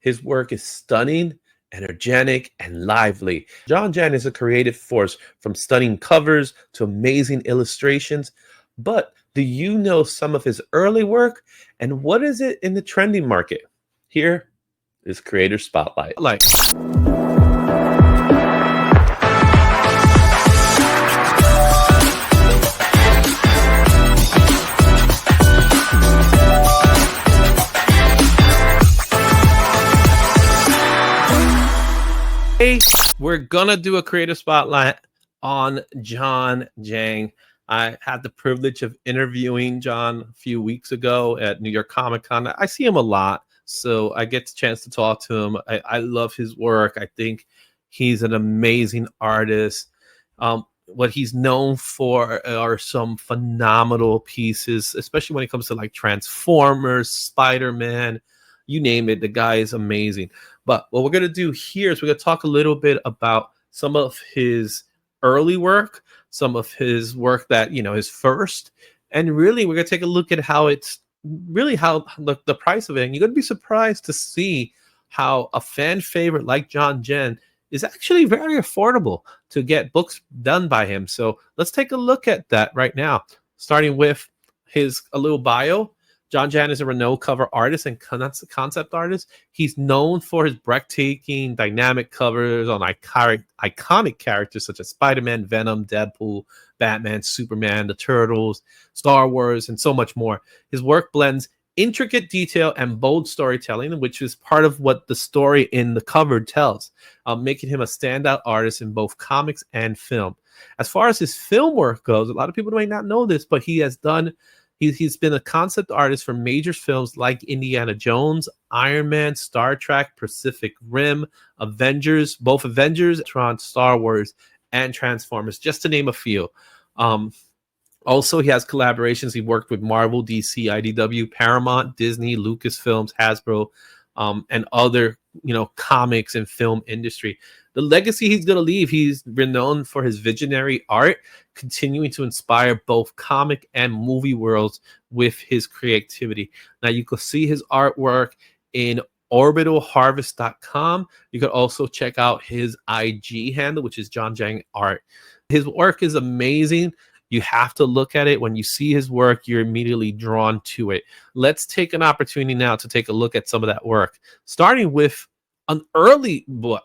His work is stunning, energetic, and lively. John Jan is a creative force from stunning covers to amazing illustrations. But do you know some of his early work? And what is it in the trending market? Here is Creator Spotlight. Hey, we're gonna do a creative spotlight on John Giang. I had the privilege of interviewing John a few weeks ago at New York Comic Con. I see him a lot, so I get the chance to talk to him. I love his work. I think he's an amazing artist. What he's known for are some phenomenal pieces, especially when it comes to like Transformers, Spider-Man, you name it. The guy is amazing. But what we're going to do here is we're going to talk a little bit about some of his early work, some of his work that, his first, and really we're going to take a look at how it's really how the price of it. And you're going to be surprised to see how a fan favorite like John Jen is actually very affordable to get books done by him. So let's take a look at that right now, starting with a little bio. John Jan is a renowned cover artist and concept artist. He's known for his breathtaking, dynamic covers on iconic characters such as Spider-Man, Venom, Deadpool, Batman, Superman, the Turtles, Star Wars, and so much more. His work blends intricate detail and bold storytelling, which is part of what the story in the cover tells, making him a standout artist in both comics and film. As far as his film work goes, a lot of people might not know this, but he's been a concept artist for major films like Indiana Jones, Iron Man, Star Trek, Pacific Rim, Avengers, both Avengers, Tron, Star Wars, and Transformers, just to name a few. Also, he has collaborations. He worked with Marvel, DC, IDW, Paramount, Disney, Lucasfilms, Hasbro, and other, comics and film industry. The legacy he's going to leave, he's renowned for his visionary art, continuing to inspire both comic and movie worlds with his creativity. Now, you can see his artwork in orbitalharvest.com. You could also check out his IG handle, which is John Giang Art. His work is amazing. You have to look at it. When you see his work, you're immediately drawn to it. Let's take an opportunity now to take a look at some of that work, starting with an early book,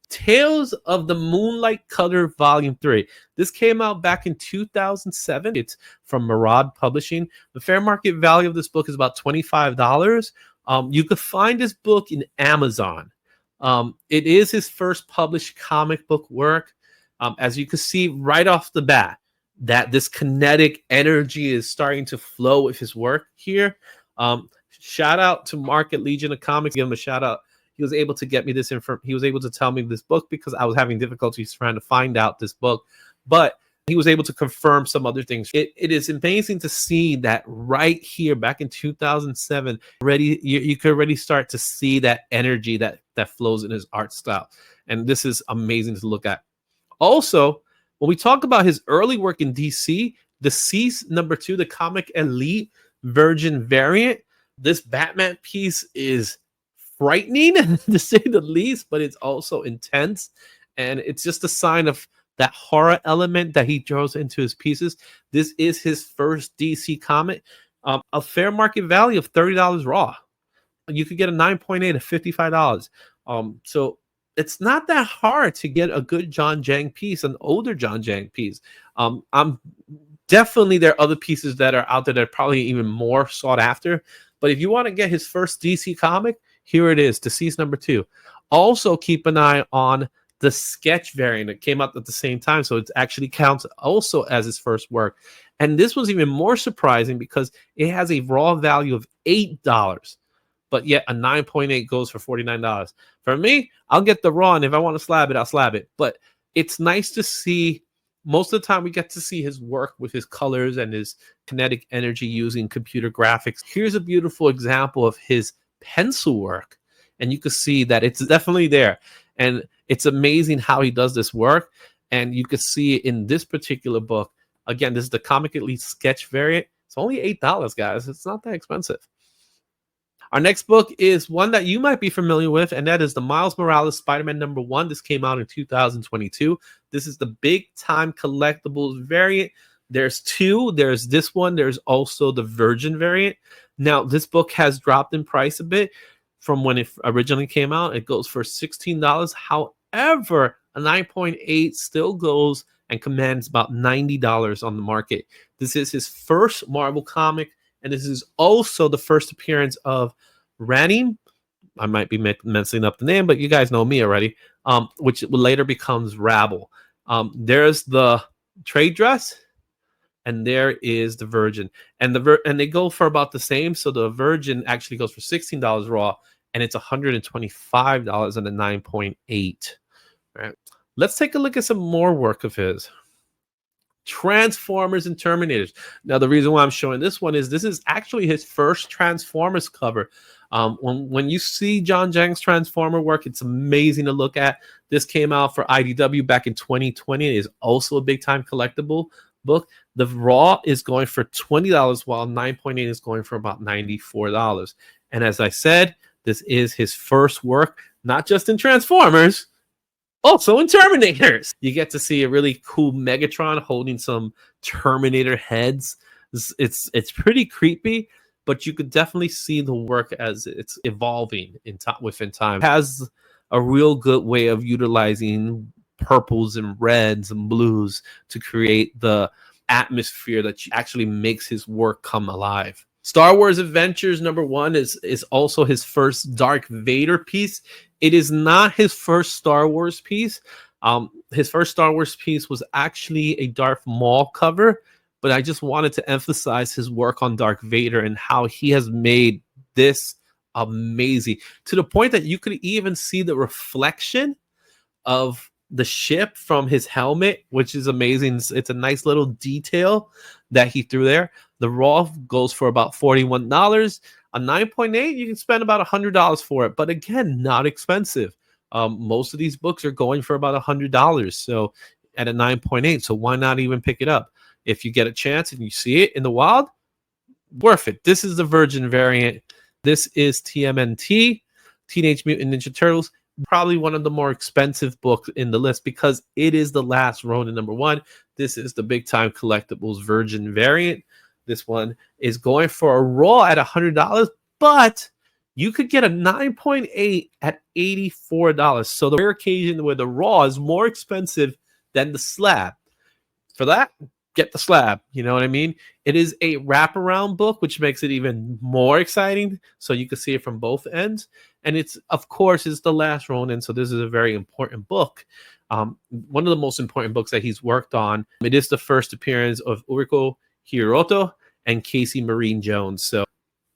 Tales of the Moonlight Cutter Volume 3. This came out back in 2007. It's from Murad Publishing. The fair market value of this book is about $25. You could find this book in Amazon. It is his first published comic book work. As you can see right off the bat, that this kinetic energy is starting to flow with his work here. Shout out to Mark at Legion of Comics. Give him a shout out. He was able to get me this info. He was able to tell me this book because I was having difficulties trying to find out this book, but he was able to confirm some other things. It is amazing to see that right here back in 2007, you could already start to see that energy that flows in his art style. And this is amazing to look at. Also, when we talk about his early work in DC, Deceased #2, the Comic Elite Virgin variant, this Batman piece is frightening to say the least, but it's also intense, and it's just a sign of that horror element that he throws into his pieces. This is his first DC comic, a fair market value of $30 raw. You could get a 9.8 at $55. So it's not that hard to get a good John Giang piece, an older John Giang piece. I'm definitely, there are other pieces that are out there that are probably even more sought after, but if you want to get his first DC comic, here it is, Deceased #2. Also, keep an eye on the sketch variant. It came out at the same time, so it actually counts also as his first work. And this was even more surprising because it has a raw value of $8, but yet a 9.8 goes for $49. For me, I'll get the raw, and if I want to slab it, I'll slab it. But it's nice to see. Most of the time, we get to see his work with his colors and his kinetic energy using computer graphics. Here's a beautiful example of his pencil work, and you can see that it's definitely there, and it's amazing how he does this work. And you can see in this particular book, again, this is the Comic Elite sketch variant. It's only $8, guys. It's not that expensive. Our next book is one that you might be familiar with, and that is the Miles Morales Spider-Man #1. This came out in 2022. This is the big time collectibles variant. There's two. There's this one. There's also the Virgin variant. Now, this book has dropped in price a bit from when it originally came out. It goes for $16. However, a 9.8 still goes and commands about $90 on the market. This is his first Marvel comic, and this is also the first appearance of Ranim. I might be messing up the name, but you guys know me already. Which later becomes Rabble. There's the trade dress, and there is the Virgin, and they go for about the same. So the Virgin actually goes for $16 raw, and it's $125 on the 9.8. Right. Let's take a look at some more work of his. Transformers and Terminators. Now, the reason why I'm showing this one is this is actually his first Transformers cover. When you see John Giang's Transformer work, it's amazing to look at. This came out for IDW back in 2020. It is also a big time collectible book. The raw is going for $20, while 9.8 is going for about $94. And as I said, this is his first work, not just in Transformers, also in Terminators. You get to see a really cool Megatron holding some Terminator heads. It's pretty creepy, but you could definitely see the work as it's evolving within time. It has a real good way of utilizing purples and reds and blues to create the atmosphere that actually makes his work come alive. Star Wars Adventures #1 is also his first Darth Vader piece. It is not his first Star Wars piece. His first Star Wars piece was actually a Darth Maul cover, but I just wanted to emphasize his work on Darth Vader and how he has made this amazing, to the point that you could even see the reflection of the ship from his helmet, which is amazing. It's a nice little detail that he threw there. The raw goes for about $41. A 9.8, you can spend about $100 for it, but again, not expensive. Most of these books are going for about $100, so at a 9.8, so why not even pick it up? If you get a chance and you see it in the wild, worth it. This is the Virgin variant. This is TMNT, Teenage Mutant Ninja Turtles. Probably one of the more expensive books in the list because it is the last Ronin #1. This is the big time collectibles Virgin variant. This one is going for a raw at $100, but you could get a 9.8 at $84. So the rare occasion where the raw is more expensive than the slab. For that, get the slab. You know what I mean? It is a wraparound book, which makes it even more exciting. So you can see it from both ends. And it's, of course, it's the last Ronin. So this is a very important book. One of the most important books that he's worked on. It is the first appearance of Uriko Hiroto and Casey Marine Jones. So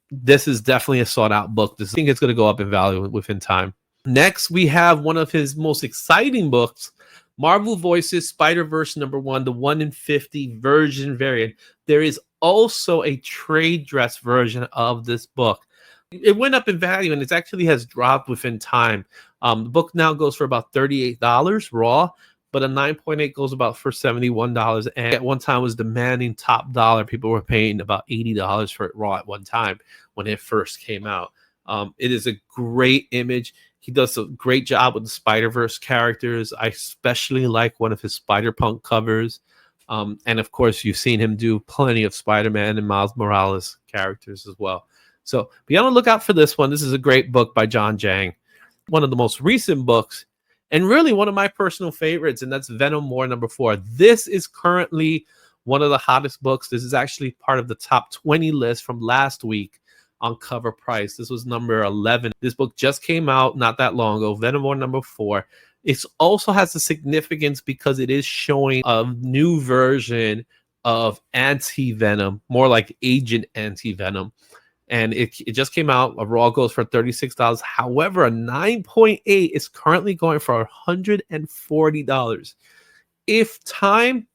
this is definitely a sought out book. I think it's going to go up in value within time. Next, we have one of his most exciting books, Marvel Voices Spider-Verse #1, the 1 in 50 Virgin variant. There is also a trade dress version of this book. It went up in value and it actually has dropped within time. The book now goes for about $38 raw, but a 9.8 goes about for $71. And at one time was demanding top dollar. People were paying about $80 for it raw at one time when it first came out. It is a great image. He does a great job with the Spider-Verse characters. I especially like one of his Spider-Punk covers. And of course, you've seen him do plenty of Spider-Man and Miles Morales characters as well. So be on the lookout for this one. This is a great book by John Giang. One of the most recent books, and really one of my personal favorites, and that's Venom War #4. This is currently one of the hottest books. This is actually part of the top 20 list from last week on cover price. This was number 11. This book just came out not that long ago, Venom War #4. It also has a significance because it is showing a new version of Anti-Venom, more like Agent Anti-Venom. And it just came out. A raw goes for $36. However, a 9.8 is currently going for $140. If time,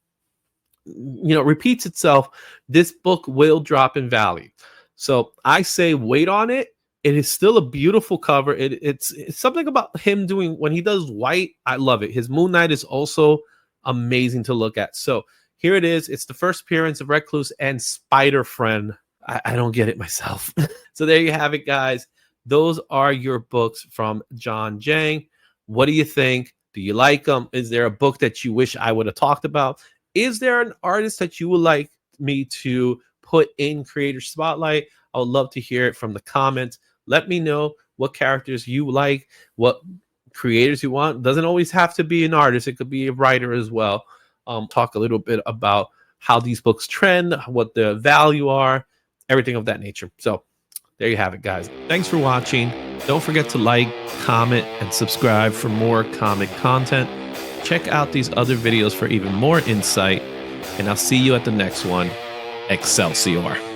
repeats itself, this book will drop in value. So I say wait on it. It is still a beautiful cover. It's something about him doing when he does white. I love it. His Moon Knight is also amazing to look at. So here it is. It's the first appearance of Recluse and Spider-Friend I don't get it myself. So there you have it, guys. Those are your books from John Giang. What do you think? Do you like them? Is there a book that you wish I would have talked about? Is there an artist that you would like me to put in Creator Spotlight? I would love to hear it from the comments. Let me know what characters you like, what creators you want. Doesn't always have to be an artist. It could be a writer as well. Talk a little bit about how these books trend, what the value are, everything of that nature. So there you have it, guys. Thanks for watching. Don't forget to like, comment, and subscribe for more comic content. Check out these other videos for even more insight, and I'll see you at the next one. Excelsior.